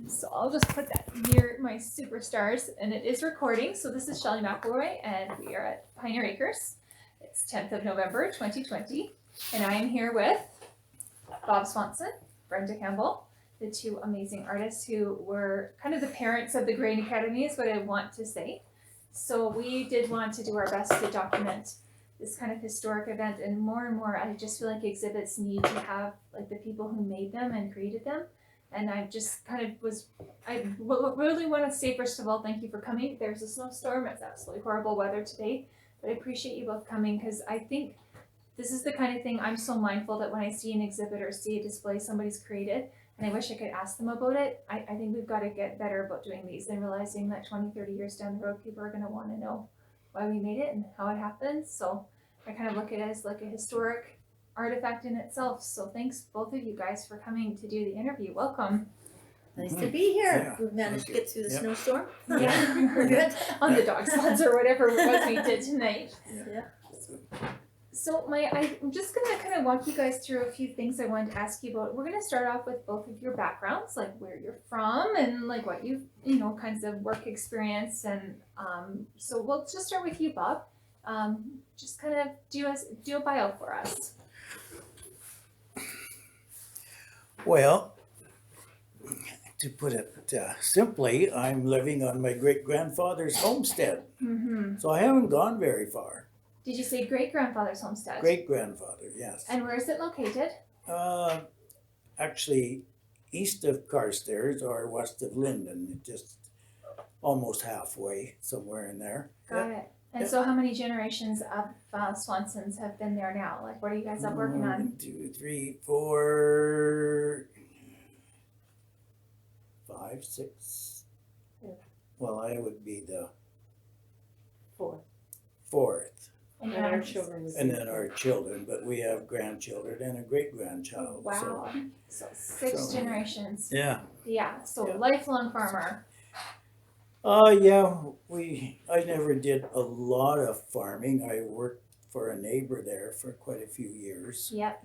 So I'll just put that near my superstars, and it is recording. So this is Shelley McElroy, and we are at Pioneer Acres. It's 10th of November, 2020, and I am here with Bob Swanson, Brenda Campbell, the two amazing artists who were kind of the parents of the Grain Academy, is what I want to say. So we did want to do our best to document this kind of historic event, and more, I just feel like exhibits need to have like the people who made them and created them. And I just kind of I really want to say, first of all, thank you for coming. There's a snowstorm. It's absolutely horrible weather today, but I appreciate you both coming because I think this is the kind of thing I'm so mindful that when I see an exhibit or see a display somebody's created, and I wish I could ask them about it, I think we've got to get better about doing these and realizing that 20, 30 years down the road, people are going to want to know why we made it and how it happened. So I kind of look at it as like a historic artifact in itself. So thanks both of you guys for coming to do the interview. Welcome. Nice to be here. Yeah, We've managed to get through the Yep. snowstorm. Yeah, We're good. on the dog sleds or whatever it was we did tonight. Yeah. So I'm just gonna kind of walk you guys through a few things I wanted to ask you about. We're gonna start off with both of your backgrounds, like where you're from and like what you've, kinds of work experience. And so we'll just start with you, Bob. Just kind of do a bio for us. Well, to put it simply, I'm living on my great-grandfather's homestead, Mm-hmm. so I haven't gone very far. Did you say great-grandfather's homestead? Great-grandfather, yes. And where is it located? Actually, east of Carstairs or west of Linden, just almost halfway, somewhere in there. Got it. And Yep. so how many generations of Swansons have been there now? Like, what are you guys up working on? 1, 2, 3, 4, 5, 6. Yeah. Well, I would be the 4. fourth, And And our how- children was and then our children, but we have grandchildren and a great-grandchild. Wow. So 6 So- generations. Yeah. Yeah. So Yeah. lifelong farmer. Yeah, I never did a lot of farming. I worked for a neighbor there for quite a few years. Yep.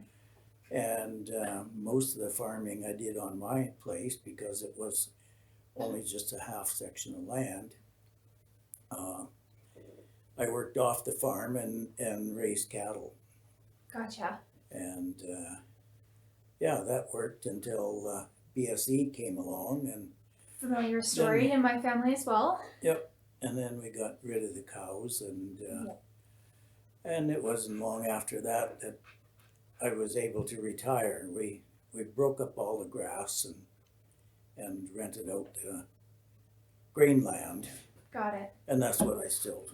And most of the farming I did on my place because it was only just a half section of land. I worked off the farm and raised cattle. Gotcha. And yeah, that worked until BSE came along, and Familiar story in my family as well. then we got rid of the cows, and it wasn't long after that that I was able to retire. We broke up all the grass and rented out grain land, Got it. and that's what I still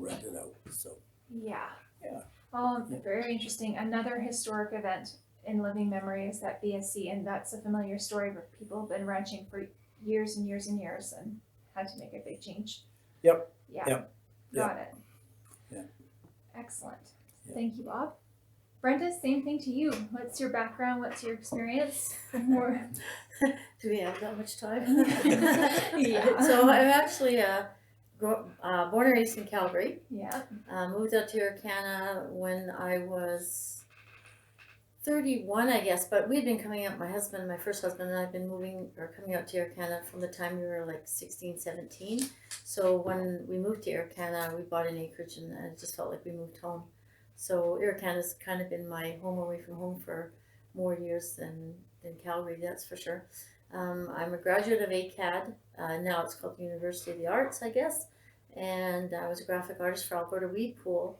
rent it out. So Yeah. Yeah. Oh, Yeah. very interesting. Another historic event in living memory is that BSC, and that's a familiar story where people have been ranching for years and years and years and had to make a big change. Yep. Yeah. Yep. Got it. Yeah. Excellent. Yeah. Thank you, Bob. Brenda, same thing to you. What's your background? What's your experience? More. Do we have that much time? Yeah. So I'm actually born and raised in Calgary. Yeah. Moved out to Irkana when I was 31, I guess. But we'd been coming out, my first husband and I have been coming out to Irkana from the time we were like 16, 17. So when we moved to Irkana, we bought an acreage and it just felt like we moved home. So Irkana's kind of been my home away from home for more years than Calgary, that's for sure. I'm a graduate of ACAD. Now it's called the University of the Arts, I guess. And I was a graphic artist for Alberta Weed Pool.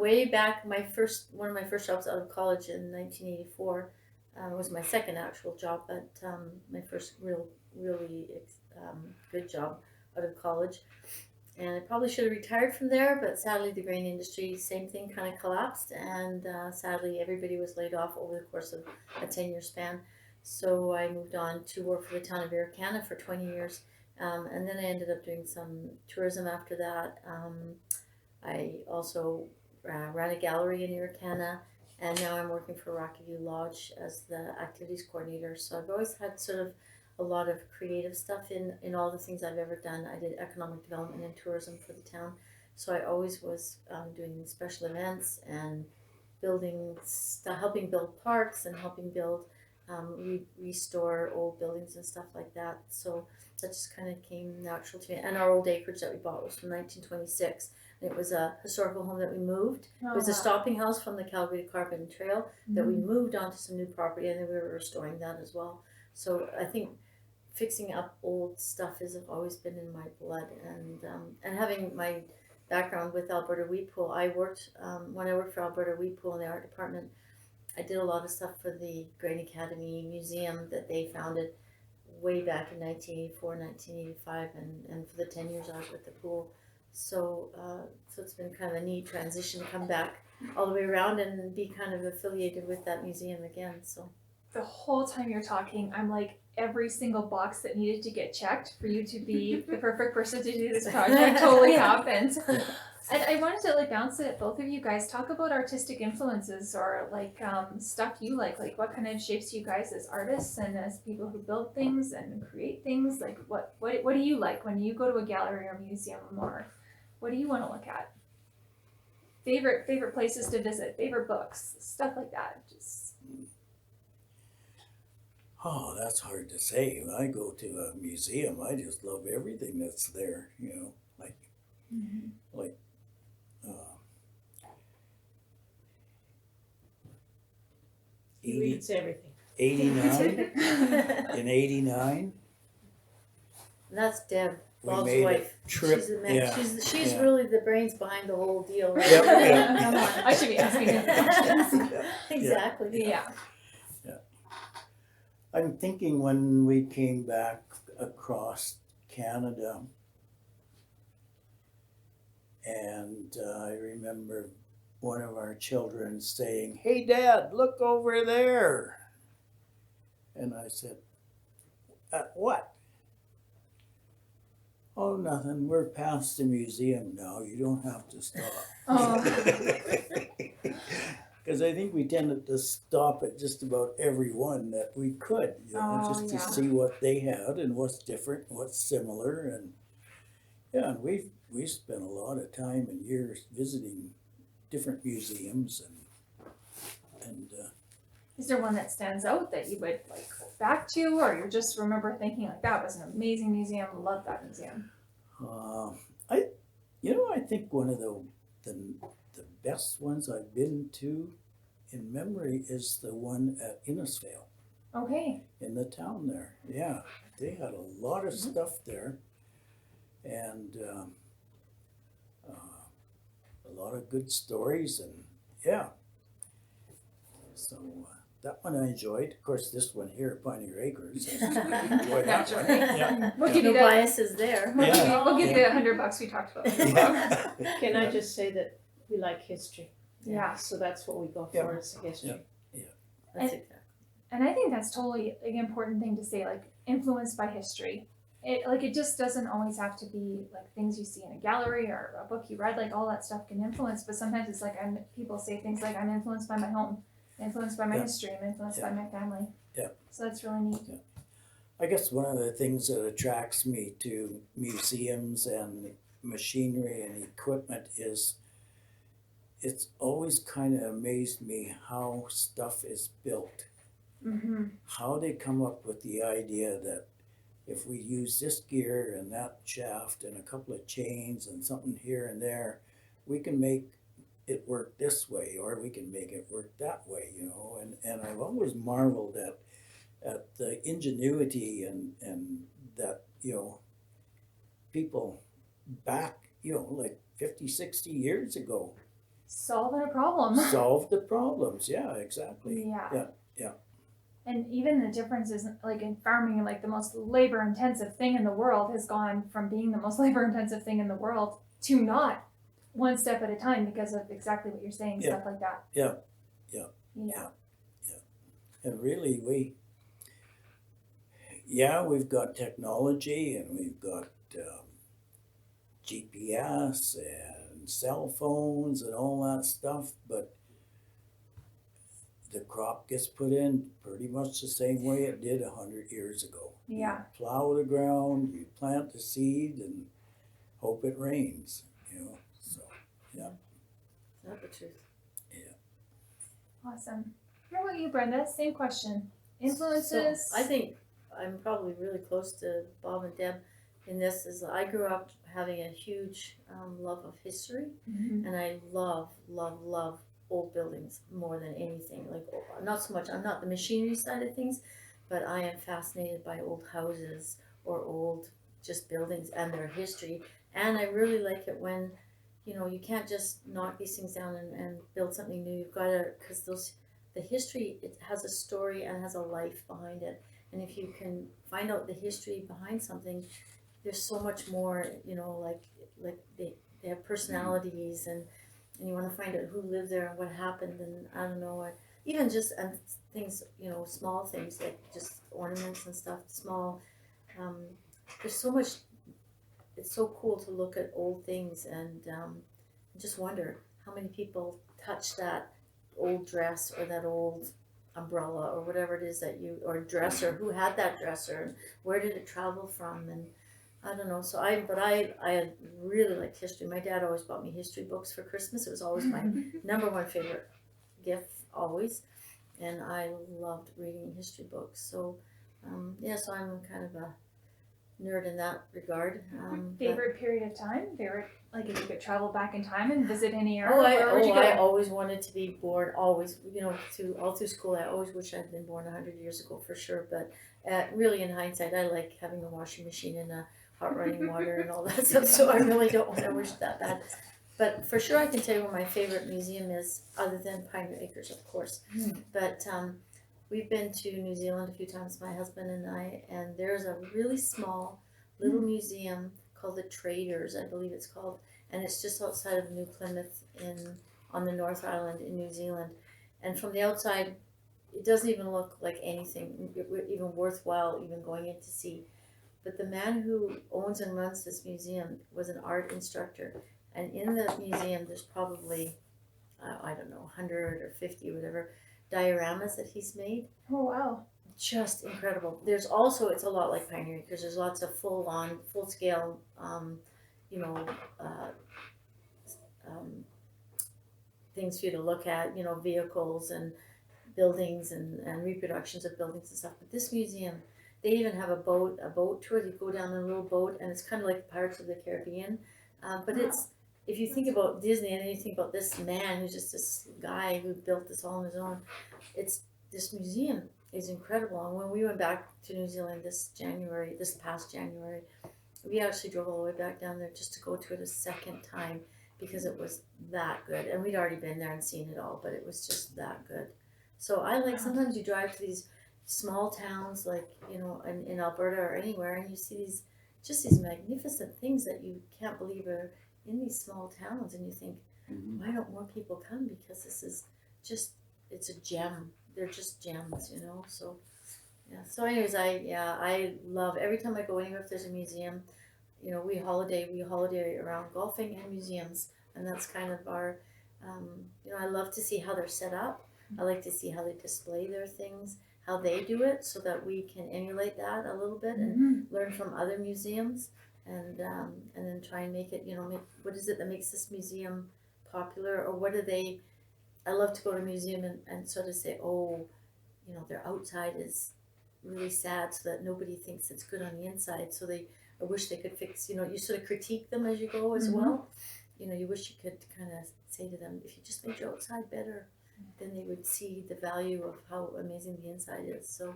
Way back, one of my first jobs out of college in 1984 was my second actual job, but my first really good job out of college. And I probably should have retired from there, but sadly the grain industry, same thing, kind of collapsed, and sadly everybody was laid off over the course of a 10-year span. So I moved on to work for the town of Irkana for 20 years, and then I ended up doing some tourism after that. I also ran a gallery in Irkana, and now I'm working for Rocky View Lodge as the activities coordinator. So I've always had sort of a lot of creative stuff in all the things I've ever done. I did economic development and tourism for the town, so I always was doing special events and helping build parks and helping build we restore old buildings and stuff like that. So that just kind of came natural to me. And our old acreage that we bought was from 1926. It was a historical home that we moved. It was a stopping house from the Calgary to Carbon Trail that we moved onto some new property, and then we were restoring that as well. So I think fixing up old stuff has always been in my blood, and having my background with Alberta Weed Pool, I worked when I worked for Alberta Weed Pool in the art department. I did a lot of stuff for the Grain Academy Museum that they founded way back in 1984, 1985, and for the 10 years I was with the pool. So it's been kind of a neat transition to come back all the way around and be kind of affiliated with that museum again. So The whole time you're talking, I'm like, every single box that needed to get checked for you to be the perfect person to do this project totally happened. And I wanted to like bounce it at both of you guys. Talk about artistic influences or like stuff you like what kind of shapes you guys as artists and as people who build things and create things. Like what do you like when you go to a gallery or museum, or what do you want to look at? Favorite places to visit, favorite books, stuff like that. Just Oh, that's hard to say. When I go to a museum, I just love everything that's there, you know, like uh, He 80, reads everything. 89, in 89, that's Deb, we Bob's made wife. a trip. She's the man. Yeah, She's yeah. really the brains behind the whole deal, right? Yep, yeah. Come on. I should be asking you questions. Exactly. Yeah. I'm thinking when we came back across Canada, and I remember one of our children saying, "Hey, Dad, look over there." And I said, "What?" "Oh, nothing. We're past the museum now. You don't have to stop." Because I think we tended to stop at just about every one that we could, you know, just to see what they had and what's different, what's similar, and yeah, and we spent a lot of time and years visiting different museums and Is there one that stands out that you would like go back to, or you just remember thinking like that was an amazing museum, love that museum? I think one of the best ones I've been to in memory is the one at Innisfail Okay. in the town there. Yeah, they had a lot of stuff there, and a lot of good stories, and yeah. So that one I enjoyed. Of course, this one here at Pioneer Acres, I enjoyed that one. Yeah. We'll give No you that. biases there. Yeah. We'll give you $100 we talked about. Yeah. Can I just say that we like history? Yeah. So that's what we go Yeah. for is history. That's exactly. And I think that's totally an important thing to say, like influenced by history. It just doesn't always have to be like things you see in a gallery or a book you read, like all that stuff can influence, but sometimes it's like people say things like I'm influenced by my home, influenced by my history, I'm influenced by my family. Yeah. So that's really neat. I guess one of the things that attracts me to museums and machinery and equipment is it's always kind of amazed me how stuff is built. Mm-hmm. How they come up with the idea that if we use this gear and that shaft and a couple of chains and something here and there, we can make it work this way, or we can make it work that way, you know. And I've always marveled at the ingenuity and that, you know, people back, you know, like 50, 60 years ago Solving a problem. solved the problems. Yeah, exactly. Yeah. Yeah. And even the difference is like in farming, like the most labor intensive thing in the world has gone from being the most labor intensive thing in the world to not, one step at a time, because of exactly what you're saying, Yeah. stuff like that. Yeah. Yeah. And really, we've got technology and we've got GPS and cell phones and all that stuff, but the crop gets put in pretty much the same way it did 100 years ago. Yeah. You plow the ground, you plant the seed, and hope it rains, you know. So, yeah. That's the truth. Awesome. How about you, Brenda? Same question. influences? So I think I'm probably really close to Bob and Deb in this. Is I grew up having a huge love of history, Mhm. and I love old buildings more than anything. Like not so much. I'm not the machinery side of things, but I am fascinated by old houses or old just buildings and their history. And I really like it when, you can't just knock these things down and build something new. You've got to, because the history, it has a story and has a life behind it. And if you can find out the history behind something, there's so much more, like they have personalities, and you want to find out who lived there and what happened, and I don't know, even just and things, small things like just ornaments and stuff, small. Um, there's so much. It's so cool to look at old things and just wonder how many people touch that old dress or that old umbrella or whatever it is that you, or dresser, who had that dresser and where did it travel from, and I don't know. So I really liked history. My dad always bought me history books for Christmas. It was always my number one favorite gift, always, and I loved reading history books. So so I'm kind of a nerd in that regard. Favorite period of time? Favorite, like if you could travel back in time and visit any era, Oh, where would you go? I always wanted to be born. Always, all through school, I always wish I'd been born 100 years ago for sure. But really, in hindsight, I like having a washing machine and a hot running water and all that stuff. So I really don't want to wish that bad. But for sure, I can tell you where my favorite museum is, other than Pioneer Acres, of course. But we've been to New Zealand a few times, my husband and I, and there's a really small little museum called the Traders, I believe it's called, and it's just outside of New Plymouth on the North Island in New Zealand. And from the outside, it doesn't even look like anything even worthwhile even going in to see. But the man who owns and runs this museum was an art instructor, and in the museum there's probably I don't know 100 or 50 or whatever dioramas that he's made. Oh wow. Just incredible. There's also, it's a lot like Pioneer because there's lots of full scale, you know, uh, things for you to look at, vehicles and buildings and reproductions of buildings and stuff. But this museum, they even have a boat tour. You go down a little boat and it's kind of like Pirates of the Caribbean. But it's, if you think about Disney and then you think about this man who's just this guy who built this all on his own, this museum is incredible. And when we went back to New Zealand this past January, we actually drove all the way back down there just to go to it a second time because it was that good. And we'd already been there and seen it all, but it was just that good. So I like, sometimes you drive to these small towns like, in Alberta or anywhere, and you see these magnificent things that you can't believe are in these small towns, and you think, why don't more people come? Because this is just, it's a gem. They're just gems, so yeah. So anyways, I love, every time I go anywhere, if there's a museum, we holiday around golfing and museums, and that's kind of our, I love to see how they're set up. I like to see how they display their things, how they do it, so that we can emulate that a little bit and learn from other museums, and then try and make it, what is it that makes this museum popular, or what do they, I love to go to a museum and sort of say, their outside is really sad so that nobody thinks it's good on the inside. So I wish they could fix, you sort of critique them as you go as well. You wish you could kind of say to them, if you just made your outside better, then they would see the value of how amazing the inside is. So,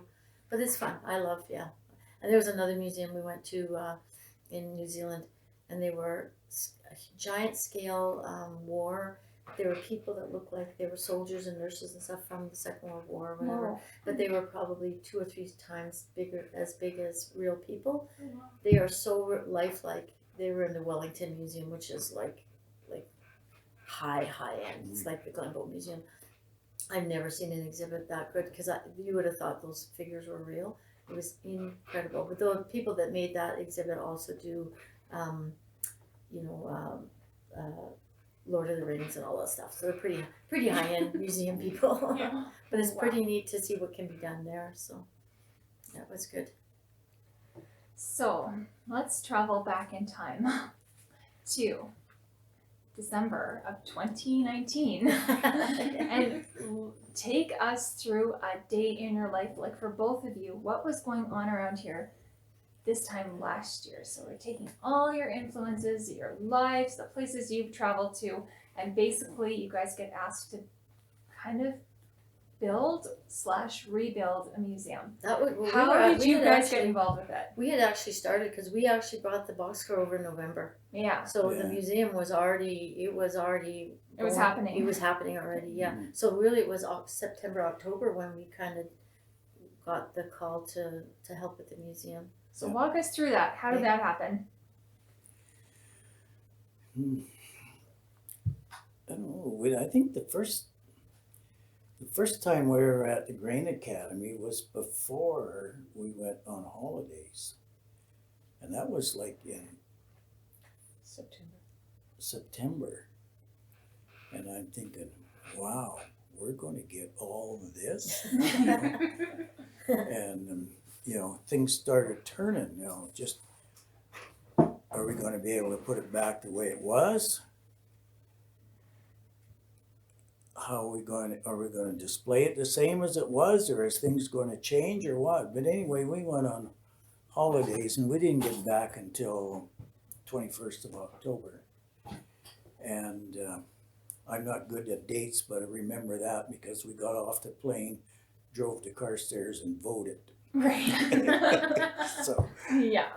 but it's fun. I love, yeah. And there was another museum we went to in New Zealand, and they were a giant scale war. There were people that looked like they were soldiers and nurses and stuff from the Second World War or whatever, but they were probably 2 or 3 times big as real people. They are so lifelike. They were in the Wellington Museum, which is like high end. It's like the Glenbow Museum. I've never seen an exhibit that good because you would have thought those figures were real. It was incredible. But the people that made that exhibit also do, Lord of the Rings and all that stuff. So they're pretty high end museum people. But it's pretty neat to see what can be done there. So that was good. So let's travel back in time to December of 2019. And take us through a day in your life, like for both of you, what was going on around here this time last year? So we're taking all your influences, your lives, the places you've traveled to, and basically you guys get asked to kind of build/rebuild a museum. How did you guys get involved with it? We had actually started because we actually brought the boxcar over in November. Yeah. So Yeah. the museum was already, It was happening. It was happening already, yeah. So really it was September, October when we kind of got the call to help with the museum. So walk us through that. How did that happen? I don't know. I think the first time we were at the Grain Academy was before we went on holidays. And that was like in September. And I'm thinking, wow, we're going to get all of this. And, things started turning, just, are we going to be able to put it back the way it was? Are we going to display it the same as it was, or is things going to change, or what? But anyway, we went on holidays and we didn't get back until 21st of October. And I'm not good at dates, but I remember that because we got off the plane, drove to Carstairs and voted. Right. So yeah.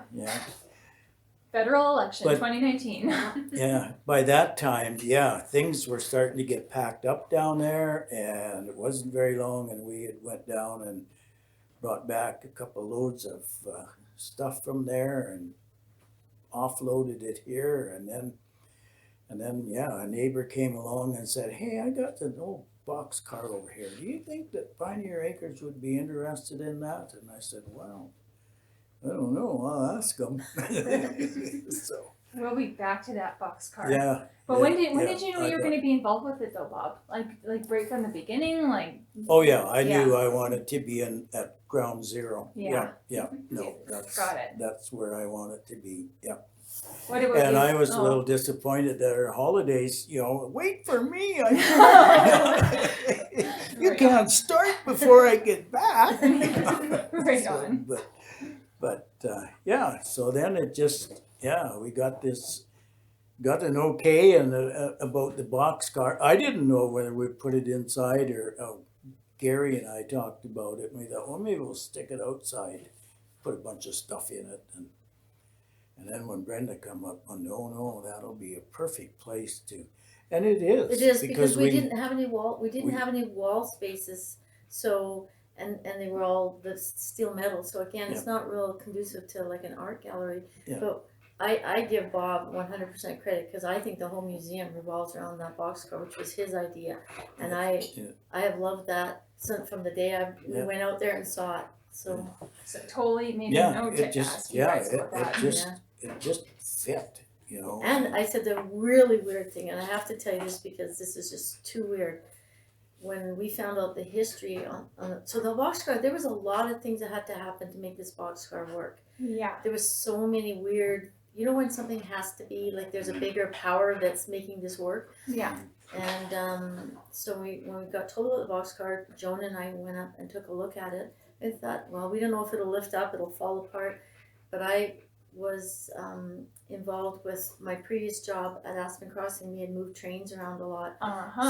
Federal election, 2019. Yeah, by that time, things were starting to get packed up down there, and it wasn't very long, and we had went down and brought back a couple loads of stuff from there and offloaded it here, and then a neighbor came along and said, "Hey, I got an old boxcar over here. Do you think that Pioneer Acres would be interested in that?" And I said, "Well, I don't know. I'll ask them." So we'll be back to that boxcar. yeah. But when did you know you were got- going to be involved with it though, Bob? Like right from the beginning, like. Oh yeah, I knew I wanted to be in at ground zero. Yeah. No, that's Got it. That's where I wanted to be. Yeah. What about And you? I was a little disappointed that our holidays, wait for me. You Right can't start before I get back. Right on. But so then it just, we got an okay and about the boxcar. I didn't know whether we put it inside or Gary and I talked about it and we thought, well, maybe we'll stick it outside, put a bunch of stuff in it. And then when Brenda come up, no, that'll be a perfect place to, and it is. It is because we didn't have any wall spaces, so and they were all the steel metal. So again, it's not real conducive to like an art gallery. Yeah. But I give Bob 100% credit because I think the whole museum revolves around that boxcar, which was his idea, and I have loved that since from the day we went out there and saw it. So it totally made me know to ask you guys about that. It just fit, And I said the really weird thing, and I have to tell you this because this is just too weird. When we found out the history so the boxcar, there was a lot of things that had to happen to make this boxcar work. Yeah. There was so many weird, when something has to be like there's a bigger power that's making this work. Yeah. And so when we got told about the boxcar, Joan and I went up and took a look at it. I thought, well, we don't know if it'll lift up, it'll fall apart, but I was involved with my previous job at Aspen Crossing. We had moved trains around a lot.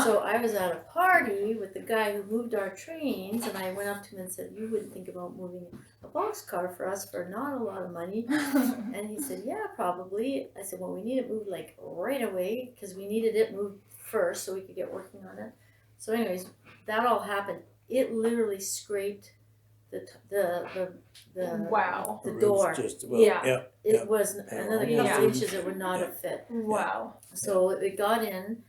So I was at a party with the guy who moved our trains, and I went up to him and said, "You wouldn't think about moving a boxcar for us for not a lot of money?" And he said, "Yeah, probably." I said, "Well, we need it moved like right away because we needed it moved first so we could get working on it." So anyways, that all happened. It literally scraped the wow. the door. Just about, It was another Yeah. couple inches that would not have fit. Wow. So it got in.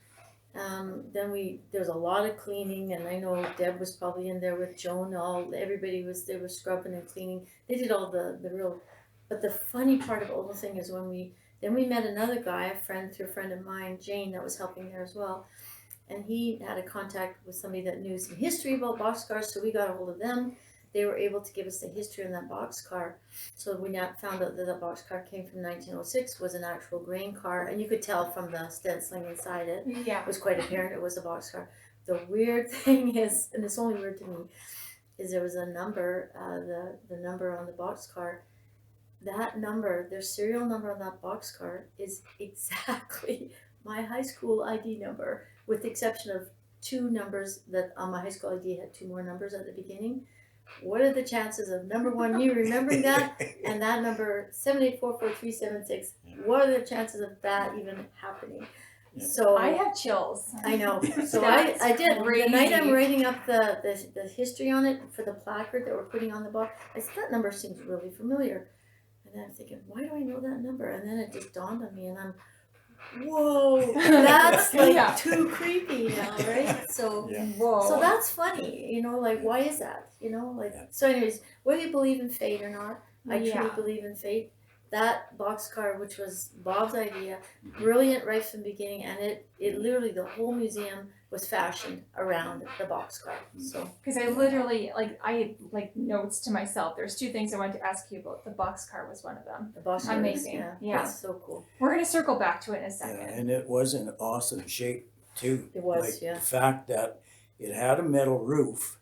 Then there was a lot of cleaning, and I know Deb was probably in there with Joan. Everybody was there, was scrubbing and cleaning. They did all the real. But the funny part of the whole thing is when we met another guy, a friend through a friend of mine, Jane, that was helping there as well, and he had a contact with somebody that knew some history about boxcars. So we got a hold of them. they were able to give us the history on that boxcar. So we now found out that the boxcar came from 1906, was an actual grain car, and you could tell from the stenciling inside it. Yeah. It was quite apparent it was a boxcar. The weird thing is, and it's only weird to me, is there was a number, the number on the boxcar. That number, their serial number on that boxcar is exactly my high school ID number, with the exception of two numbers that on my high school ID had two more numbers at the beginning. What are the chances of, number one, me remembering that, and that number 7844376? What are the chances of that even happening? Yeah. So I have chills. I know. So That's I did. The night I'm crazy. writing up the history on it for the placard that we're putting on the box, I said, that number seems really familiar. And then I'm thinking, why do I know that number? And then it just dawned on me, and I'm, whoa, that's like Yeah. too creepy now, right? So Yeah. Whoa. so that's funny, you know, like why is that? You know, like Yeah. so anyways, whether you believe in fate or not, I truly Yeah. believe in fate. That boxcar, which was Bob's idea, brilliant right from the beginning, and it literally, the whole museum was fashioned around the boxcar. So Because I literally, I had notes to myself. There's two things I wanted to ask you about. The boxcar was one of them. the boxcar Amazing. is, Yeah. it's so cool. We're going to circle back to it in a Yeah, second. and it was in awesome shape too. It was, Like yeah. the fact that it had a metal roof,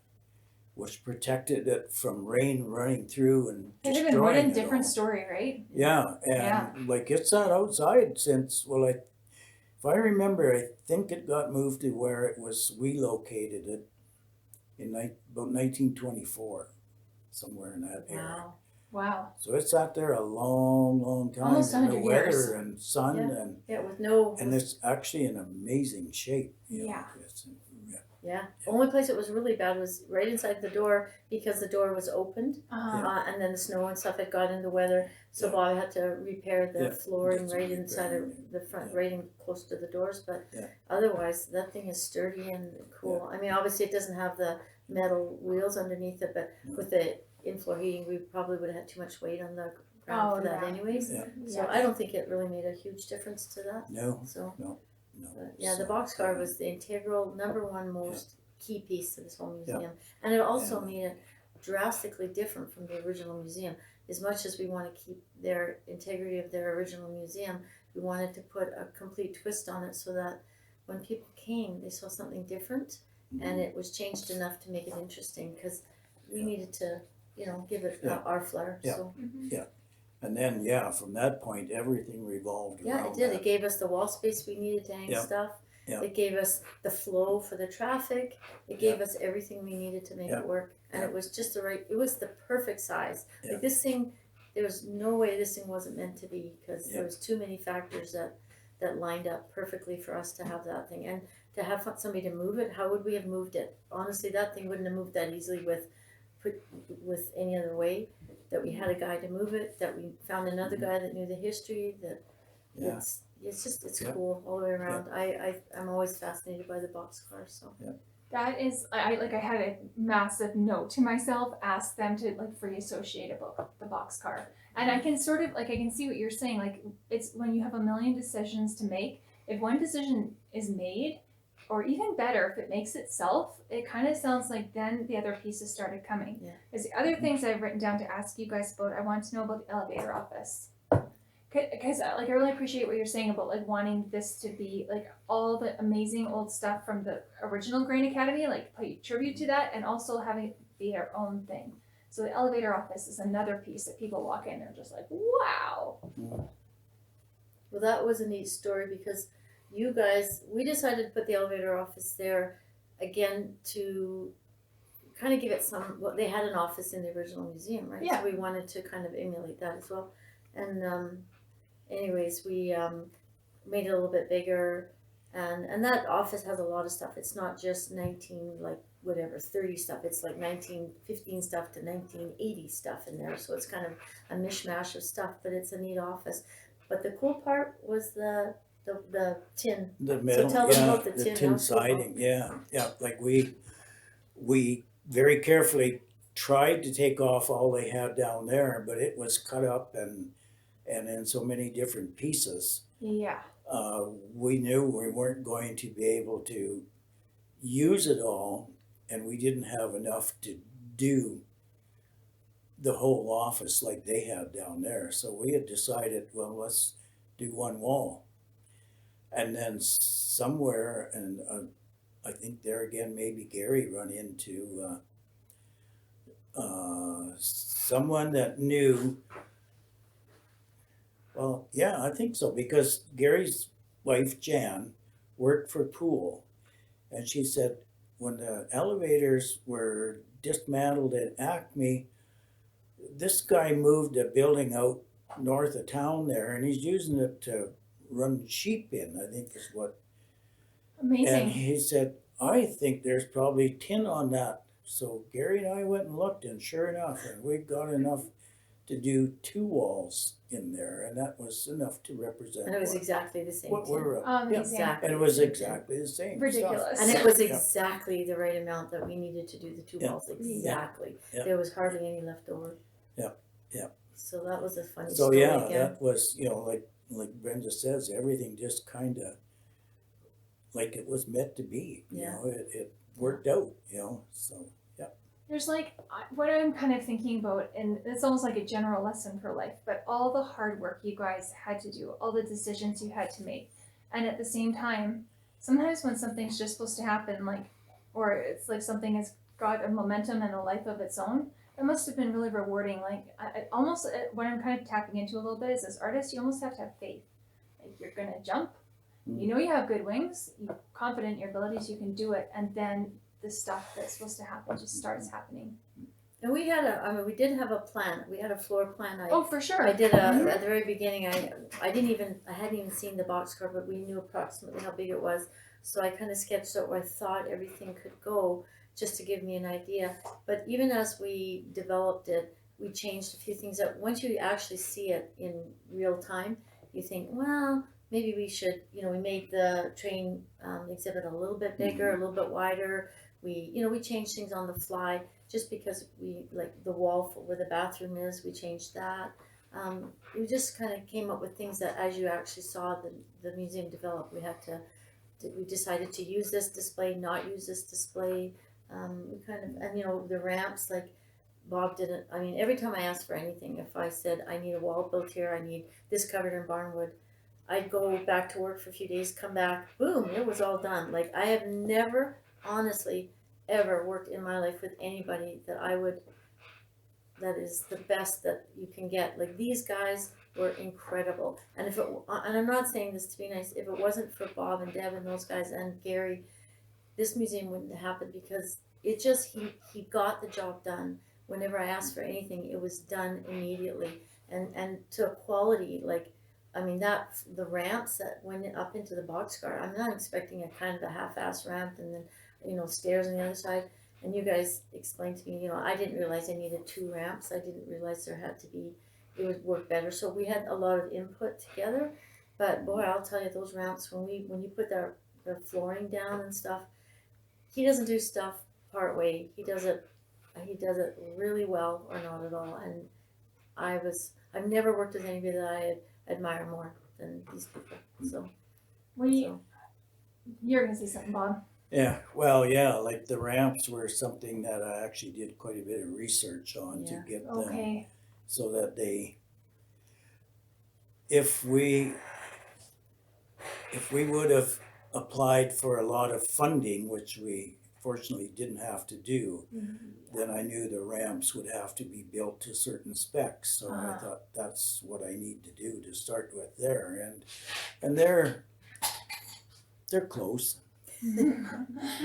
which protected it from rain running through and It's destroying even one it different all. story, right? Yeah, and Yeah. like it's sat outside since, well, if I remember, I think it got moved to where we located it in about 1924, somewhere in that area. Wow. Wow. So it sat there a long, long time Almost in the 100 years. weather and sun, Yeah. Yeah, with no and it's actually in amazing shape. You know. Yeah. yeah. The only place it was really bad was right inside the door, because the door was opened. And then the snow and stuff had got in the weather, so Yeah. Bob had to repair the Yeah, flooring that's right right, inside of the front, yeah. right in close to the doors. But Yeah. otherwise, that thing is sturdy and cool. I mean, obviously, it doesn't have the metal wheels underneath it, but No. with the in-floor heating, we probably would have had too much weight on the ground Oh, for that, yeah. anyways. Yeah. So I don't think it really made a huge difference to that. No, So, no. but yeah, the So, boxcar was the integral number one most key piece to this whole Yeah. museum, and it also Yeah. made it drastically different from the original museum. As much as we want to keep their integrity of their original museum, we wanted to put a complete twist on it so that when people came, they saw something different, and it was changed enough to make it interesting, because we Yeah. needed to, give it Yeah. our flair. Yeah. So And then, from that point, everything revolved yeah, around it did. that. It gave us the wall space we needed to hang Yeah. stuff. Yeah. It gave us the flow for the traffic. It gave us everything we needed to make Yeah. it work. And Yeah. it was just it was the perfect size. Yeah. Like this thing, there was no way this thing wasn't meant to be, because Yeah. there was too many factors that lined up perfectly for us to have that thing. And to have somebody to move it, how would we have moved it? Honestly, that thing wouldn't have moved that easily with any other way. That we had a guy to move it, that we found another guy that knew the history, that Yeah. it's Yeah. cool all the way around. I'm always fascinated by the boxcar. So That is, I had a massive note to myself, ask them to free associate about the boxcar. And I can sort of, I can see what you're saying, it's when you have a million decisions to make, if one decision is made, or even better, if it makes itself, it kind of sounds like then the other pieces started coming. Yeah. Because the other things I've written down to ask you guys about, I want to know about the elevator office. Because I really appreciate what you're saying about wanting this to be all the amazing old stuff from the original Grain Academy, pay tribute to that, and also having it be their own thing. So the elevator office is another piece that people walk in and they're just like, wow. well, that was a neat story, because you guys, we decided to put the elevator office there again to kind of give it some. Well, they had an office in the original museum, right? Yeah. So we wanted to kind of emulate that as well. And anyways, we made it a little bit bigger, and that office has a lot of stuff. It's not just 30 stuff. It's 1915 stuff to 1980 stuff in there. So it's kind of a mishmash of stuff, but it's a neat office. But the cool part was the tin. The metal, tell them about the the tin tin house football. siding, yeah. Like we very carefully tried to take off all they had down there, but it was cut up and in so many different pieces. Yeah. We knew we weren't going to be able to use it all, and we didn't have enough to do the whole office like they have down there. So we had decided, well, let's do one wall. And then somewhere, and I think there again, maybe Gary run into someone that knew. Well, yeah, I think so, because Gary's wife, Jan, worked for Pool. And she said when the elevators were dismantled at Acme, this guy moved a building out north of town there, and he's using it to run sheep in, I think is what. And Amazing. he said, I think there's probably tin on that. So Gary and I went and looked, and sure enough, and we got enough to do 2 walls in there, and that was enough to represent And it was exactly the same. what tin. we're up. Amazing. Exactly. And it was exactly the same Ridiculous. stuff. And it was Yeah. exactly the right amount that we needed to do the 2 Yeah. walls. Exactly. Yeah. There was hardly any left over. Yeah. Yeah. So that was a funny So story yeah, again. that was, like Brenda says, everything just kind of like it was meant to be. Yeah. It worked out. So There's what I'm kind of thinking about, and it's almost like a general lesson for life, but all the hard work you guys had to do, all the decisions you had to make, and at the same time, sometimes when something's just supposed to happen, or it's like something has got a momentum and a life of its own, it must have been really rewarding. What I'm kind of tapping into a little bit is, as artists, you almost have to have faith. Like, you're gonna jump, you have good wings, you're confident in your abilities, you can do it, and then the stuff that's supposed to happen just starts happening. And we had we did have a plan. We had a floor plan. Oh, for sure. I did at the very beginning. I hadn't even seen the boxcar, but we knew approximately how big it was. So I kind of sketched out where I thought everything could go, just to give me an idea. But even as we developed it, we changed a few things. That once you actually see it in real time, you think, well, maybe we should. We made the train exhibit a little bit bigger, a little bit wider. We changed things on the fly just because we like the wall where the bathroom is. We changed that. We just kind of came up with things that, as you actually saw the museum develop, we decided to use this display, not use this display. The ramps, like Bob didn't. I mean, every time I asked for anything, if I said I need a wall built here, I need this covered in barnwood, I'd go back to work for a few days, come back, boom, it was all done. Like, I have never honestly ever worked in my life with anybody that is the best that you can get. Like, these guys were incredible. And and I'm not saying this to be nice, if it wasn't for Bob and Deb and those guys and Gary, this museum wouldn't have happened, because it just, he got the job done. Whenever I asked for anything, it was done immediately, and to a quality, the ramps that went up into the boxcar, I'm not expecting a kind of a half-ass ramp and then stairs on the other side. And you guys explained to me, I didn't realize I needed 2 ramps. I didn't realize it would work better. So we had a lot of input together. But boy, I'll tell you, those ramps, when you put the flooring down and stuff, he doesn't do stuff part way. He does it really well, or not at all. And I've never worked with anybody that I admire more than these people. So You're gonna say something, Bob. yeah, well, yeah, like the ramps were something that I actually did quite a bit of research on to get them, Okay. so that if we would have applied for a lot of funding, which we fortunately didn't have to do, then I knew the ramps would have to be built to certain specs. So I thought that's what I need to do to start with there, and they're close.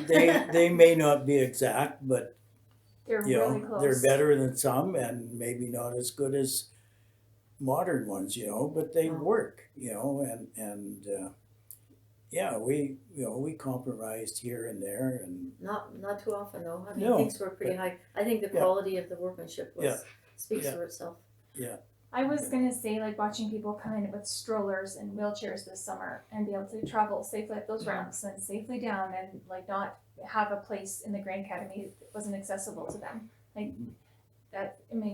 They may not be exact, but They're really close. they're better than some, and maybe not as good as modern ones, but they work, and we compromised here and there, and not too often though. I mean, No, things were pretty high. I think the quality of the workmanship speaks Yeah. for itself. I was gonna say, watching people come in with strollers and wheelchairs this summer and be able to travel safely up those ramps and safely down, and not have a place in the Grand Academy that wasn't accessible to them.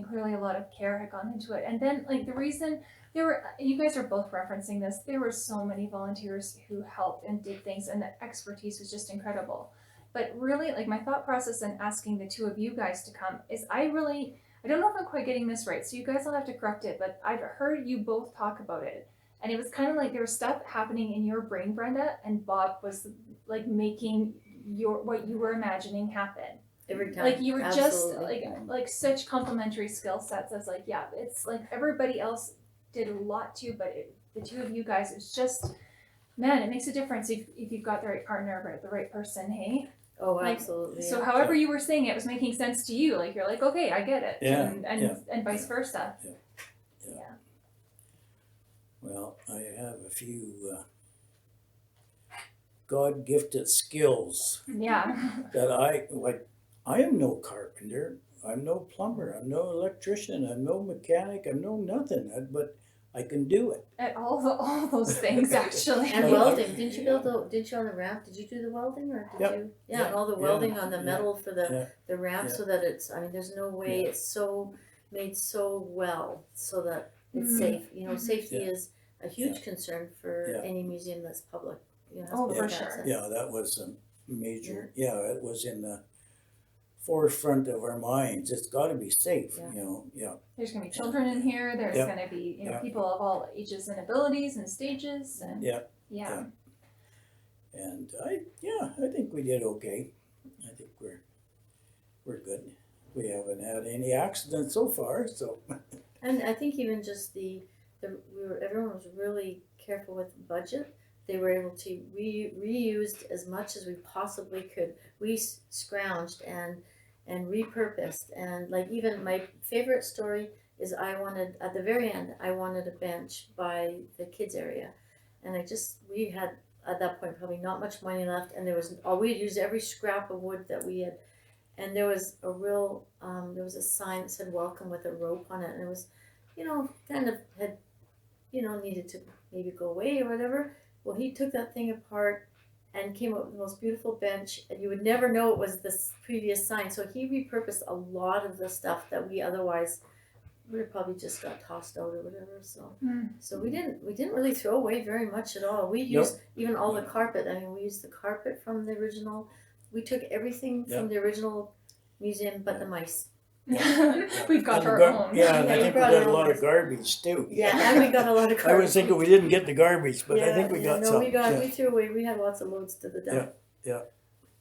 Clearly a lot of care had gone into it. And then the reason you guys are both referencing this, there were so many volunteers who helped and did things, and the expertise was just incredible. But really, my thought process in asking the 2 of you guys to come is, I I don't know if I'm quite getting this right, so you guys will have to correct it, but I've heard you both talk about it. And it was kind of like there was stuff happening in your brain, Brenda, and Bob was like making what you were imagining happen. Every time. Like you were Absolutely. just like such complementary skill sets. I was like, yeah, it's like everybody else did a lot too, but the two of you guys, it's just, man, it makes a difference if you've got the right partner or the right person, hey? Oh, Like, absolutely. So yeah. however you were saying it was making sense to you. Like you're like, okay, I get it. Yeah, And vice versa. Yeah. Yeah. Well, I have a few God-gifted skills Yeah. that I am no carpenter, I'm no plumber, I'm no electrician, I'm no mechanic, I'm no nothing, but I can do it. At all those things actually. And I- welding, didn't you build didn't you on the ramp, did you do the welding or did Yep. you? Yeah, Yep. and all the Yeah. welding on the Yeah. metal for Yeah. the ramp Yeah. so that it's, I mean, there's no way Yeah. it's so, made so well so that it's Mhm. safe. You know, safety Yeah. is a huge concern for Yeah. any museum that's public, you know, has Oh, public for sure. access. Yeah, that was a major, it was in the forefront of our minds. It's gotta be safe, Yeah. There's gonna be children in here. There's Yep. gonna be Yep. people of all ages and abilities and stages and Yep. yeah. And I think we did okay. I think we're good. We haven't had any accidents so far, so. And I think even just everyone was really careful with the budget. They were able to reused as much as we possibly could. We scrounged and repurposed, and like even my favorite story is at the very end I wanted a bench by the kids area, and we had at that point probably not much money left, and we had used every scrap of wood that we had, and there was a sign that said welcome with a rope on it, and it was, kind of had, needed to maybe go away or whatever. Well, he took that thing apart and came up with the most beautiful bench, and you would never know it was this previous sign. So he repurposed a lot of the stuff that we otherwise would have probably just got tossed out or whatever. So so we didn't really throw away very much at all. We used even all the carpet. I mean, we used the carpet from the original. We took everything from the original museum but the mice. We've got And our own. Yeah, and I Yeah, think we we brought got our a lot own. of garbage too. Yeah, and we got a lot of I carpet. was thinking we didn't get the garbage, but I think we got no, some. we threw away. We had lots of loads to the dump.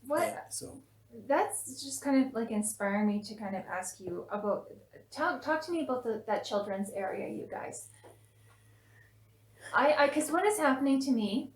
What Yeah, so. that's just kind of like inspiring me to kind of ask you about talk to me about that children's area, you guys. I because what is happening to me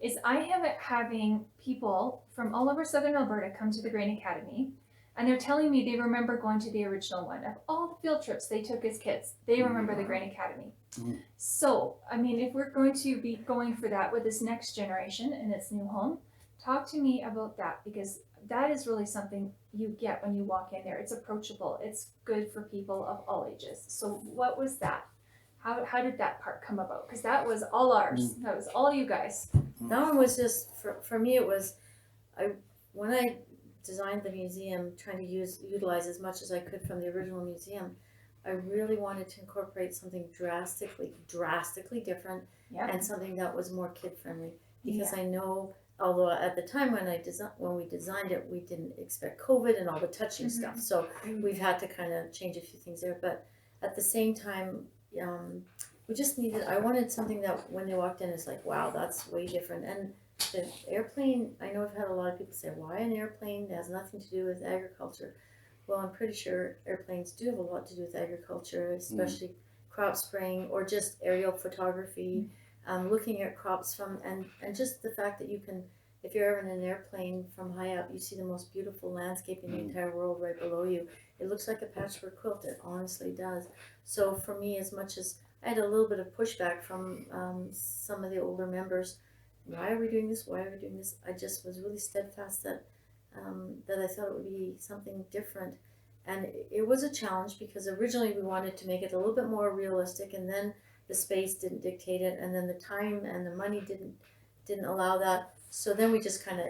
is I am having people from all over southern Alberta come to the Grain Academy, and they're telling me they remember going to the original one. Of all the field trips they took as kids, they remember the Grain Academy. Mhm. So, I mean, if we're going to be going for that with this next generation in its new home, talk to me about that, because that is really something you get when you walk in there. It's approachable. It's good for people of all ages. So what was that? How did that part come about? Because that was all ours. That was all you guys. That one was just for me. It was when I designed the museum, trying to utilize as much as I could from the original museum. I really wanted to incorporate something drastically different, and something that was more kid friendly. Because I know, although at the time when we designed it, we didn't expect COVID and all the touching stuff. So we've had to kind of change a few things there. But at the same time, we just I wanted something that when they walked in, it's like, wow, that's way different. And the airplane, I know I've had a lot of people say, why an airplane? It has nothing to do with agriculture. Well, I'm pretty sure airplanes do have a lot to do with agriculture, especially crop spraying or just aerial photography, looking at crops and just the fact that you can, if you're ever in an airplane from high up, you see the most beautiful landscape in the entire world right below you. It looks like a patchwork quilt. It honestly does. So for me, as much as I had a little bit of pushback from some of the older members, why are we doing this? Why are we doing this? I just was really steadfast that I thought it would be something different. And it was a challenge because originally we wanted to make it a little bit more realistic, and then the space didn't dictate it, and then the time and the money didn't allow that. So then we just kind of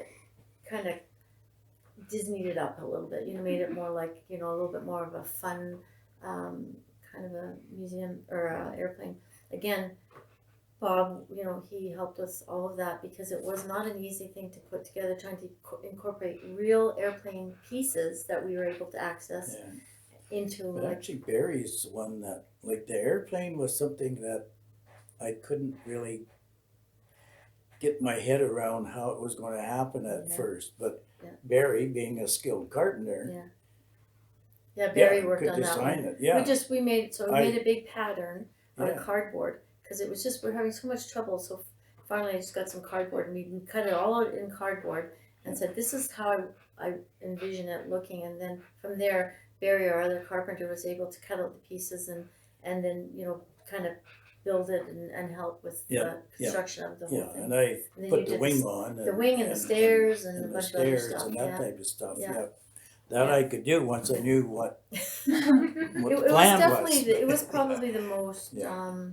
Disneyed it up a little bit, made it more like, a little bit more of a fun kind of a museum or airplane. Again, Bob, he helped us all of that because it was not an easy thing to put together, trying to incorporate real airplane pieces that we were able to access into But like, actually Barry's one that, like the airplane was something that I couldn't really get my head around how it was gonna happen at Yeah. first, but Yeah. Barry, being a skilled carpenter, yeah, Barry yeah, worked could on that design one. it, yeah, We made a big pattern out of yeah, cardboard because it was just, we're having so much trouble. So finally I just got some cardboard and we cut it all out in cardboard and said, this is how I envision it looking. And then from there, Barry, our other carpenter, was able to cut out the pieces and then, kind of build it and help with Yeah, the construction of the whole yeah, thing. and I And then put you the did wing on. the wing and the stairs and a the bunch of other stairs stuff, and that yeah. type of stuff, Yeah. yeah. That Yeah. I could do once I knew what It the was plan definitely, was. it was probably the most, Yeah.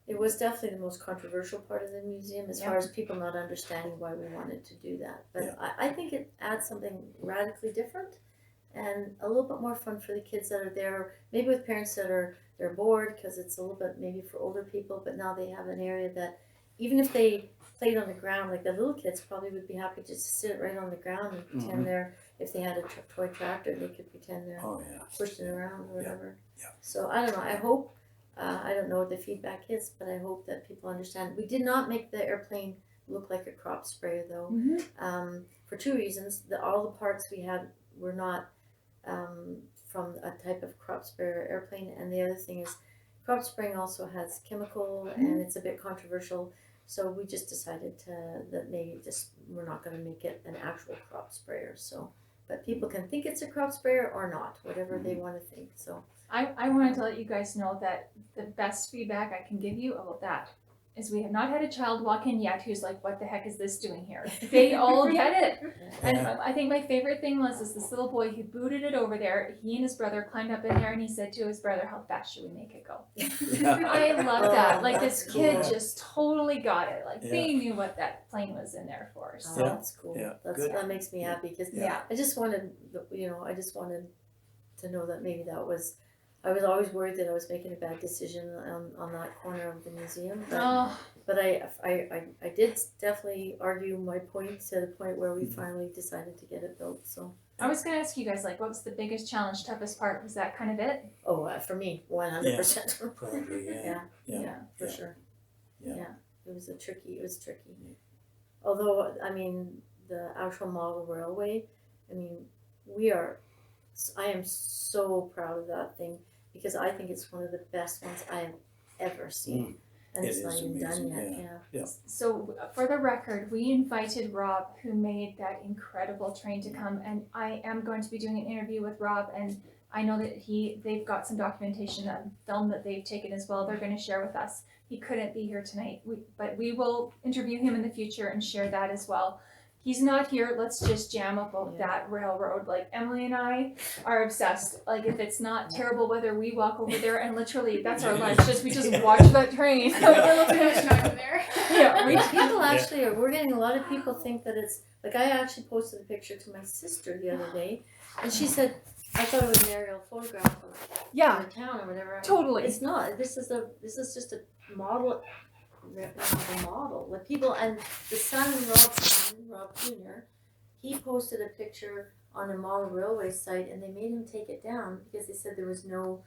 it was definitely the most controversial part of the museum as far as people not understanding why we wanted to do that. But Yeah. I think it adds something radically different and a little bit more fun for the kids that are there, maybe with parents that they're bored because it's a little bit maybe for older people, but now they have an area that even if they played on the ground, like the little kids probably would be happy just to sit right on the ground and pretend they're, if they had a toy tractor, they could pretend they're Oh, yeah. pushing around or whatever. Yeah. So I don't know. I hope, I don't know what the feedback is, but I hope that people understand. We did not make the airplane look like a crop sprayer though, for two reasons. All the parts we had were not from a type of crop sprayer airplane, and the other thing is crop spraying also has chemical and it's a bit controversial. So we just decided that maybe just we're not going to make it an actual crop sprayer. So, but people can think it's a crop sprayer or not, whatever they want to think. So I wanted to let you guys know that the best feedback I can give you about that is we have not had a child walk in yet who's like, what the heck is this doing here? They all get it. And Yeah. I think my favorite thing was this little boy who booted it over there. He and his brother climbed up in there and he said to his brother, how fast should we make it go? I love that. Like this that's kid cool. just totally got it. Like Yeah. they knew what that plane was in there for. Oh, So that's cool. Yeah, That good. makes me happy because yeah. I just wanted, I just wanted to know that maybe that was. I was always worried that I was making a bad decision on that corner of the museum, but I did definitely argue my point to the point where we finally decided to get it built. So I was gonna ask you guys, like, what was the biggest challenge, toughest part? Was that kind of it? for me, 100%. Probably, yeah. Yeah, for Yeah. sure. Yeah. Yeah, it was tricky. Although, I mean, the actual model railway, I mean, I am so proud of that thing because I think it's one of the best ones I have ever seen. And It it's not is even done amazing, yet, yeah. So for the record, we invited Rob, who made that incredible train, to come, and I am going to be doing an interview with Rob, and I know that they've got some documentation and film that they've taken as well. They're going to share with us. He couldn't be here tonight, but we will interview him in the future and share that as well. He's not here. Let's just jam about that railroad. Like Emily and I are obsessed. Like if it's not terrible weather, we walk over there and literally that's our lunch. We just watch that train. We're looking at time there. Yeah, people actually we're getting a lot of people think that it's, like I actually posted a picture to my sister the other day and she said, I thought it was an aerial photograph of yeah, the town or whatever. totally. It's not. This is just a model. Like people, and the son, Rob Jr., he posted a picture on a model railway site and they made him take it down because they said there was no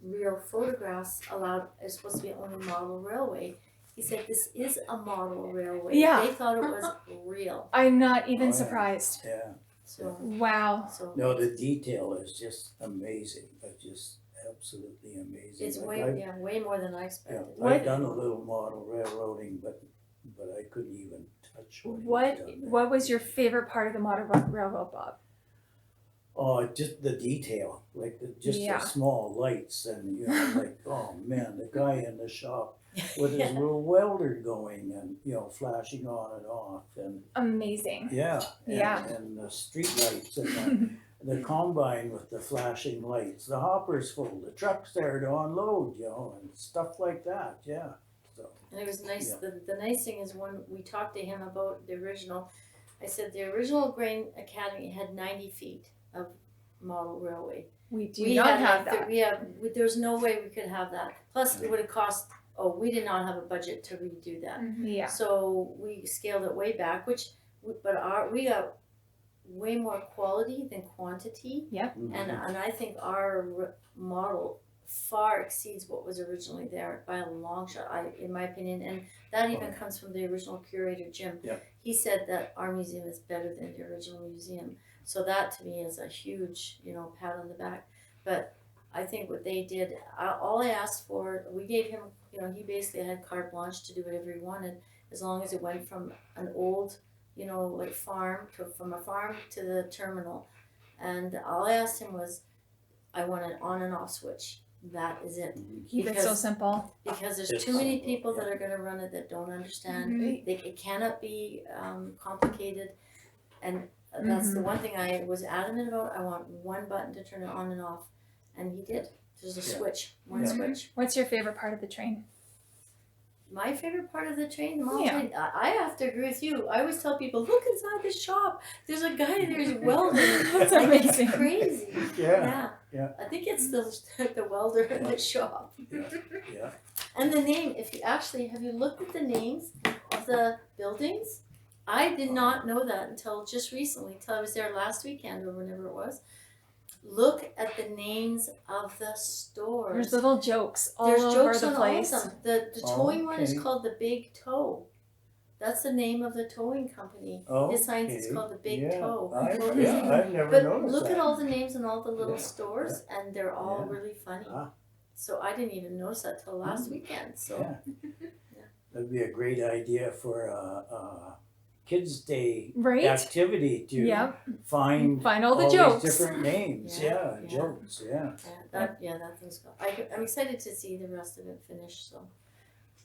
real photographs allowed. It's supposed to be only model railway. He said this is a model railway. Yeah. They thought it was real. I'm not even Oh, yeah. surprised. Yeah. So Wow. No, the detail is just amazing. Just absolutely amazing. it's Like way more than I expected. I've done a little model railroading, but I couldn't even touch what he's done there. What was your favorite part of the model railroad, Bob? Oh, just the detail, like Yeah. the small lights and, like, oh man, the guy in the shop with his little welder going and, flashing on and off and, Amazing. yeah. Yeah. And the street lights and the combine with the flashing lights, the hopper's full, the truck's there to unload, and stuff like that, yeah. So, And it was nice. Yeah. The nice thing is when we talked to him about the original, I said the original Grain Academy had 90 feet of model railway. We do not have that. There's no way we could have that. Plus, it would have cost. Oh, we did not have a budget to redo that. Yeah. So we scaled it way back. We way more quality than quantity. Mhm. And I think our model far exceeds what was originally there by a long shot, in my opinion. And that even comes from the original curator, Jim. Yeah. He said that our museum is better than the original museum. So that to me is a huge, pat on the back. But I think what they did, all I asked for, we gave him, he basically had carte blanche to do whatever he wanted, as long as it went from an old, like from a farm to the terminal. And all I asked him was, I want an on and off switch. That is it. Keep it so simple. Because there's It's too many simple, people yeah. that are going to run it that don't understand. Mhm. It cannot be complicated. And that's the one thing I was adamant about. I want one button to turn it on and off. And he did. There's a Yeah. switch, one Yeah. switch. What's your favorite part of the train? My favorite part of the train, Mom, Yeah. I have to agree with you. I always tell people, look inside the shop. There's a guy there's welding. That's Like, amazing. It's crazy. Yeah. I think it's the welder in the shop. Yeah. And the name, have you looked at the names of the buildings? I did not know that until just recently, until I was there last weekend or whenever it was. Look at the names of the stores. There's little jokes all There's over jokes the on place. all of them. The towing one is Okay. called the Big Toe. That's the name of the towing company. His sign is called the Big Toe. I've Well, never But noticed look that. at all the names in all the little Yeah, stores, and they're all Yeah. really funny. Ah. So I didn't even notice that till last weekend. So Yeah. That'd be a great idea for a Kids Day Right? activity to Yep. find Find all the these jokes. different names. Yeah, Yeah, yeah. jokes. Yeah. that thing's cool. I'm excited to see the rest of it finished. So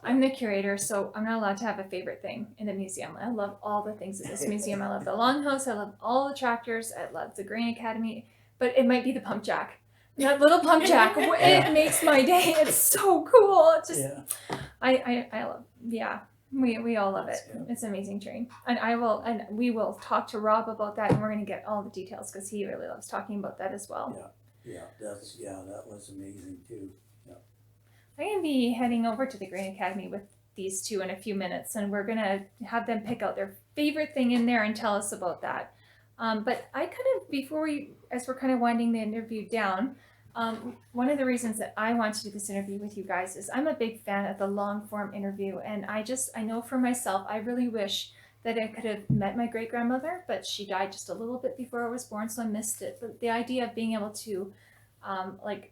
I'm the curator, so I'm not allowed to have a favorite thing in the museum. I love all the things at this museum. I love the Longhouse. I love all the tractors. I love the Grain Academy. But it might be the pump jack. That little pump jack, it makes my day. It's so cool. It's just, Yeah. I love, we all love it. That's good. It's an amazing train. And we will talk to Rob about that, and we're going to get all the details because he really loves talking about that as well. Yeah. That was amazing too. I'm going to be heading over to the Grain Academy with these two in a few minutes, and we're going to have them pick out their favorite thing in there and tell us about that. But I as we're kind of winding the interview down, one of the reasons that I want to do this interview with you guys is I'm a big fan of the long form interview, and I know for myself, I really wish that I could have met my great grandmother, but she died just a little bit before I was born, so I missed it. But the idea of being able to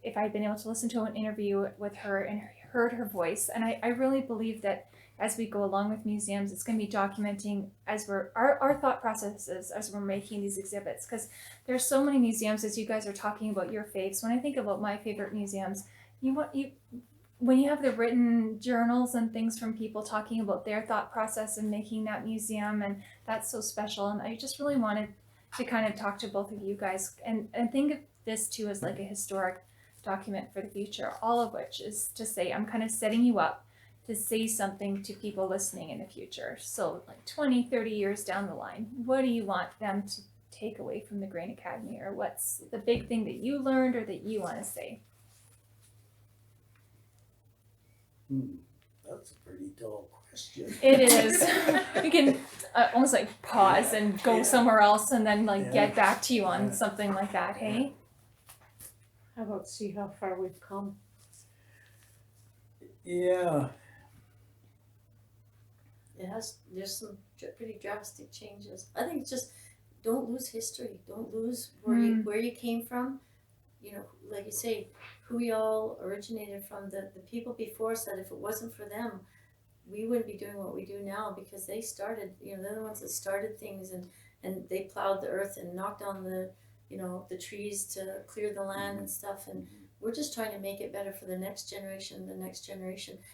if I had been able to listen to an interview with her and heard her voice, and I really believe that as we go along with museums, it's going to be documenting our thought processes as we're making these exhibits, because there's so many museums, as you guys are talking about your faves. When I think about my favorite museums, when you have the written journals and things from people talking about their thought process and making that museum, and that's so special. And I just really wanted to kind of talk to both of you guys and think of this too as like a historic document for the future, all of which is to say I'm kind of setting you up to say something to people listening in the future. So like 20, 30 years down the line, what do you want them to take away from the Grain Academy, or what's the big thing that you learned or that you want to say? That's a pretty tall question. It is. We can almost like pause and go somewhere else and then get back to you on something like that, hey? How about see how far we've come? Yeah. there's some pretty drastic changes. I think it's just don't lose history. Don't lose where you came from. You know, like you say, who we all originated from. The people before us, that if it wasn't for them, we wouldn't be doing what we do now, because they started, they're the ones that started things, and they plowed the earth and knocked down the trees to clear the land and stuff, and we're just trying to make it better for the next generation,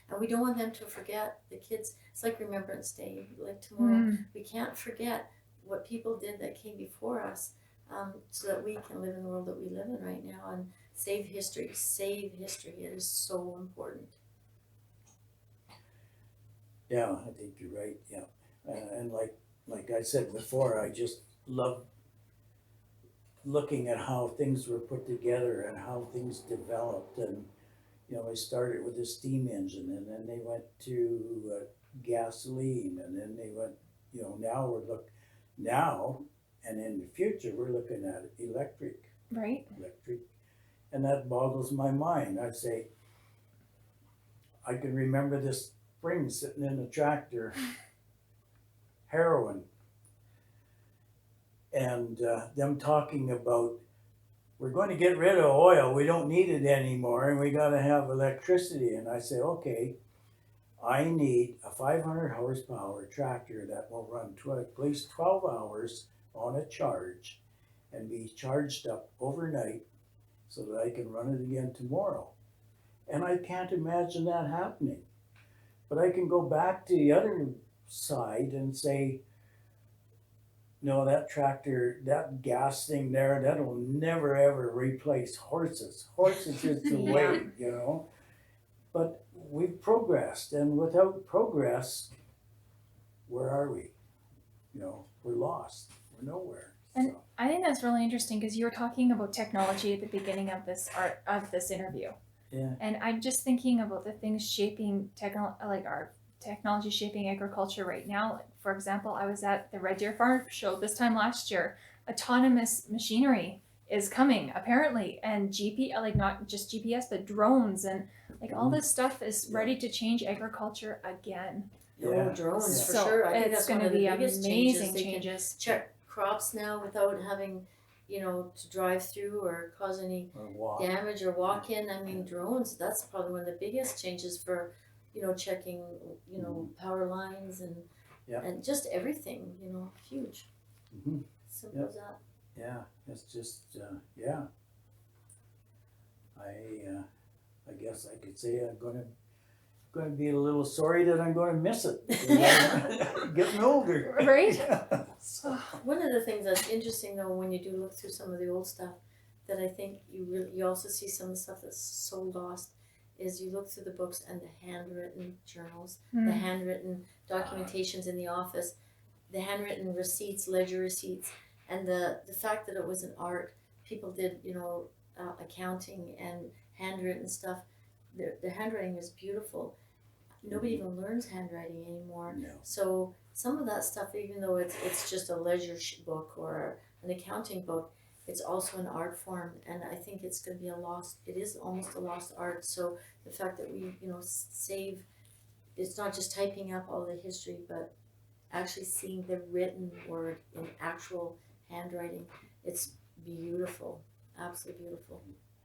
and we don't want them to forget. The kids, it's like Remembrance Day, like tomorrow. We can't forget what people did that came before us, so that we can live in the world that we live in right now and save history. It is so important. Yeah, I think you're right. Yeah, and like I said before, I just love looking at how things were put together and how things developed. And we started with a steam engine, and then they went to gasoline, and then they went. Now And in the future, we're looking at electric, Right? and that boggles my mind. I say, I can remember this spring sitting in the tractor, heroin, and them talking about, we're going to get rid of oil, we don't need it anymore, and we got to have electricity. And I say, okay, I need a 500 horsepower tractor that will run at least 12 hours on a charge and be charged up overnight so that I can run it again tomorrow. And I can't imagine that happening. But I can go back to the other side and say, no, that tractor, that gas thing there, that'll never ever replace horses. Horses is the way, you know. But we've progressed, and without progress, where are we? You know, we're lost. We're nowhere. And So, I think that's really interesting because you were talking about technology at the beginning of this interview. yeah. And I'm just thinking about the things shaping our technology shaping agriculture right now. Like, for example, I was at the Red Deer Farm Show this time last year. Autonomous machinery is coming apparently, and not just GPS, but drones and like all this stuff is ready to change agriculture again. Yeah. Drones for So sure. I think it's that's going one to of the be biggest amazing changes. They can changes. check crops now without having, to drive through or cause any Or walk. damage or walk in. I mean, drones, that's probably one of the biggest changes for, checking, power lines and Yeah. and just everything, huge. hmm Simple Yep. as that. Yeah, it's just, yeah. I guess I could say I'm gonna be a little sorry that I'm gonna miss it. You know? Getting older. Right? Yeah. So, One of the things that's interesting though, when you do look through some of the old stuff, that I think you also see some of the stuff that's so lost, is you look through the books and the handwritten journals, the handwritten documentations in the office, the handwritten receipts, ledger receipts, and the fact that it was an art. People did, accounting and handwritten stuff. The handwriting was beautiful. Nobody even learns handwriting anymore. no. So some of that stuff, even though it's just a ledger book or an accounting book, it's also an art form, and I think it's going to be it is almost a lost art. So the fact that we, save, it's not just typing up all the history, but actually seeing the written word in actual handwriting, it's beautiful, absolutely beautiful.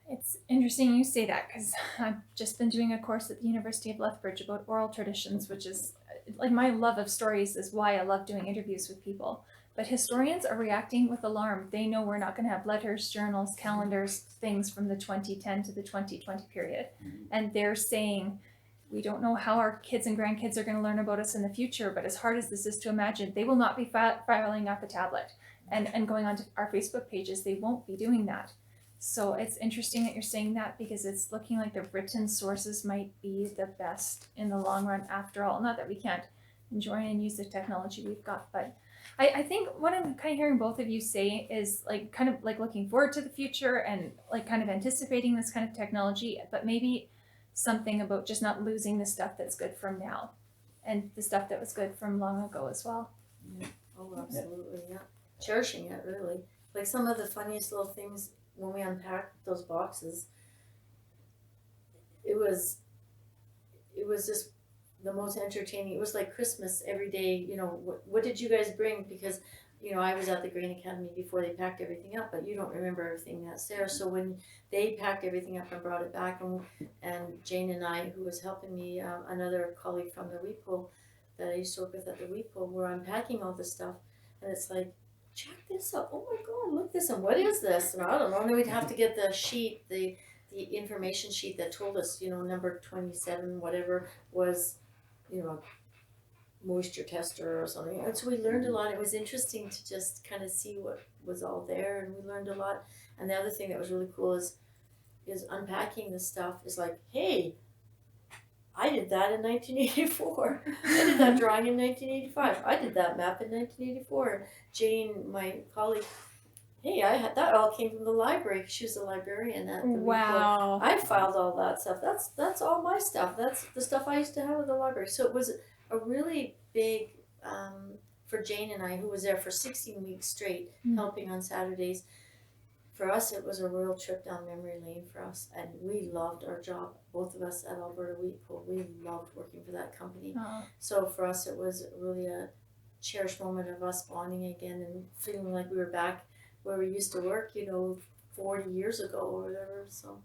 It's interesting you say that because I've just been doing a course at the University of Lethbridge about oral traditions, which is like my love of stories is why I love doing interviews with people. But historians are reacting with alarm. They know we're not going to have letters, journals, calendars, things from the 2010 to the 2020 period. And they're saying, we don't know how our kids and grandkids are going to learn about us in the future, but as hard as this is to imagine, they will not be filing up a tablet and going onto our Facebook pages. They won't be doing that. So it's interesting that you're saying that because it's looking like the written sources might be the best in the long run after all. Not that we can't enjoy and use the technology we've got, but I think what I'm kind of hearing both of you say is like kind of like looking forward to the future and like kind of anticipating this kind of technology, but maybe something about just not losing the stuff that's good from now and the stuff that was good from long ago as well. Oh, absolutely, yeah. Cherishing it, really. Like some of the funniest little things when we unpacked those boxes, it was just the most entertaining. It was like Christmas every day. What did you guys bring? Because I was at the Grain Academy before they packed everything up, but you don't remember everything that's there. So when they packed everything up and brought it back, and Jane and I, who was helping me, another colleague from the wheat pool that I used to work with at the wheat pool, were unpacking all this stuff, and it's like, check this out. Oh my God, look this, and what is this? And I don't know. And then we'd have to get the sheet, the information sheet that told us, number 27, whatever was, moisture tester or something. And so we learned a lot. It was interesting to just kind of see what was all there, and we learned a lot. And the other thing that was really cool is unpacking the stuff is like, hey, I did that in 1984. I did that drawing in 1985. I did that map in 1984. Jane, my colleague, hey, that all came from the library. She was a librarian at the Wow. I filed all that stuff. That's all my stuff. That's the stuff I used to have at the library. So it was a really big for Jane and I, who was there for 16 weeks straight, Mm. helping on Saturdays. For us, it was a real trip down memory lane for us, and we loved our job. Both of us at Alberta Wheat Pool, we loved working for that company. Oh, So for us, it was really a cherished moment of us bonding again and feeling like we were back where we used to work, 40 years ago or whatever. So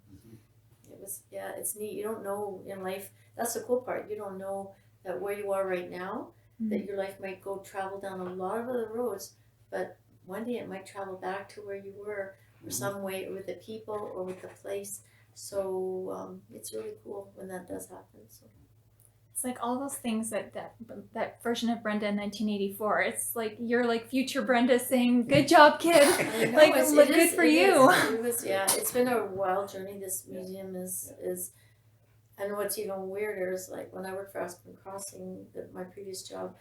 it was, yeah, it's neat. You don't know in life. That's the cool part. You don't know that where you are right now, that your life might go travel down a lot of other roads, but one day it might travel back to where you were, or some way with the people or with the place. So it's really cool when that does happen. So it's like all those things that version of Brenda in 1984. It's like you're like future Brenda saying, "Good job, kid." I know, Like, it look, is- good for it you. is. It was, yeah. It's been a wild journey. This museum is, and what's even weirder is like when I worked for Aspen Crossing, my previous job,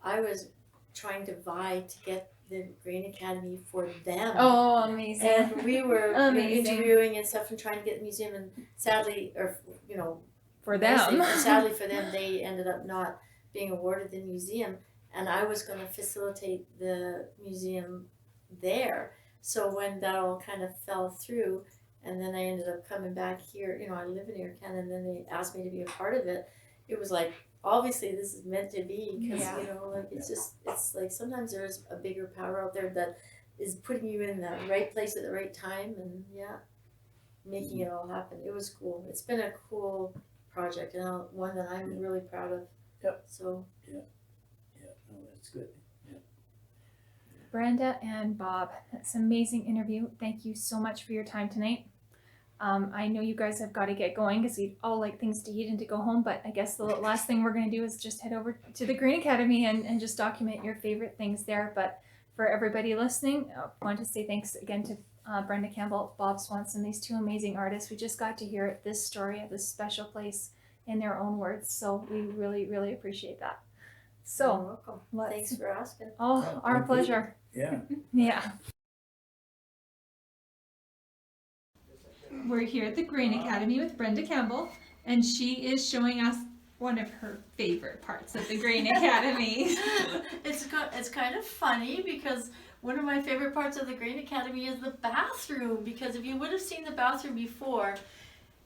I was trying to vie to get the Grain Academy for them. Oh, amazing. And we were Amazing. interviewing and stuff and trying to get the museum, and sadly, For nicely, them. sadly for them, they ended up not being awarded the museum, and I was going to facilitate the museum there. So when that all kind of fell through, and then I ended up coming back here, I live in Air Canada, and then they asked me to be a part of it. It was like, obviously this is meant to be, because it's like sometimes there is a bigger power out there that is putting you in the right place at the right time, and making it all happen. It was cool. It's been a cool project, and one that I'm really proud of. Yep. So Yeah, no, that's good. Brenda and Bob, that's an amazing interview. Thank you so much for your time tonight. I know you guys have got to get going because we all like things to eat and to go home, but I guess the last thing we're going to do is just head over to the Green Academy and just document your favorite things there. But for everybody listening, I want to say thanks again to Brenda Campbell, Bob Swanson, these two amazing artists. We just got to hear this story of this special place in their own words, so we really, really appreciate that. you're So, welcome. let's. Thanks for asking. Oh, Yeah, our thank you. pleasure. Yeah. Yeah. We're here at the Grain Academy with Brenda Campbell, and she is showing us one of her favorite parts of the Grain Academy. It's kind of funny because one of my favorite parts of the Grain Academy is the bathroom, because if you would have seen the bathroom before,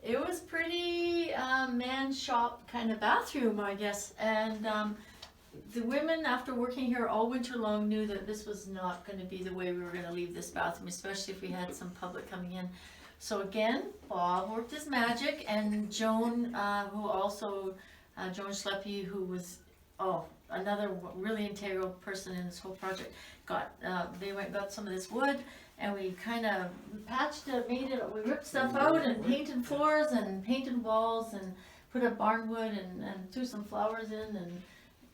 it was pretty man shop kind of bathroom, I guess. And the women, after working here all winter long, knew that this was not going to be the way we were going to leave this bathroom, especially if we had some public coming in. So again, Bob worked his magic, and Joan, Joan Schleppe, who was another really integral person in this whole project, got some of this wood, and we kind of patched it, we ripped stuff out and painted floors and painted walls and put up barnwood and threw some flowers in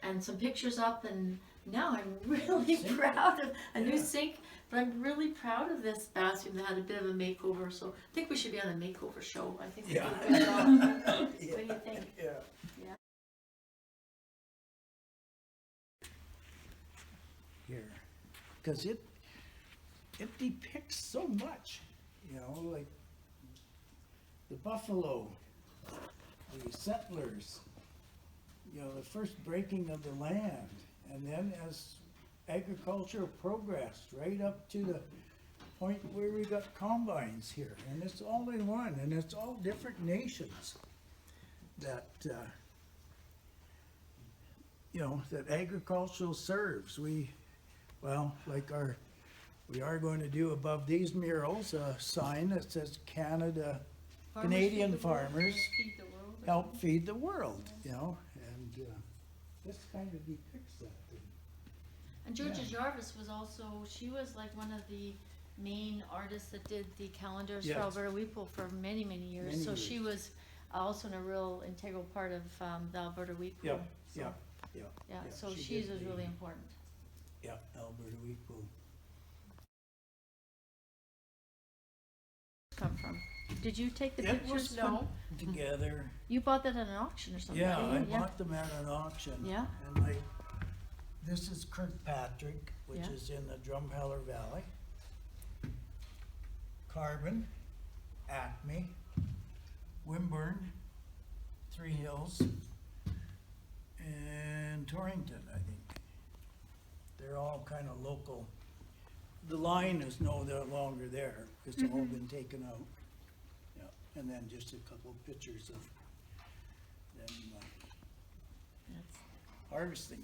and some pictures up, and now I'm really proud of a new sink. But I'm really proud of this bathroom that had a bit of a makeover, so I think we should be on a makeover show. I think we did a good job. What do you think? Yeah. Here, because it depicts so much, like the buffalo, the settlers, the first breaking of the land, and then as agriculture progressed right up to the point where we got combines here, and it's all in one, and it's all different nations that that agricultural serves. We are going to do above these murals a sign that says Canada, Canadian farmers help feed the world, and this kind of depicts that. And Georgia Jarvis she was like one of the main artists that did the calendars for Yes. Alberta Wheat Pool for many, many years. Many So years. she was also a real integral part of the Alberta Wheat Pool. Yep, So, yep. Yeah, so she she's did really the- important. Yeah, Alberta Wheat Pool. Come from? Did you take the It pictures? was No. Together. You bought that at an auction or something? Yeah, I didn't you? bought them at an auction. Yeah. And this is Kirkpatrick, which Yeah. is in the Drumheller Valley. Carbon, Acme, Wimburn, Three Hills, and Torrington, I think. they're all kind of local. The line is no longer there, it's all been taken out. Yeah, and then just a couple of pictures of them That's harvesting.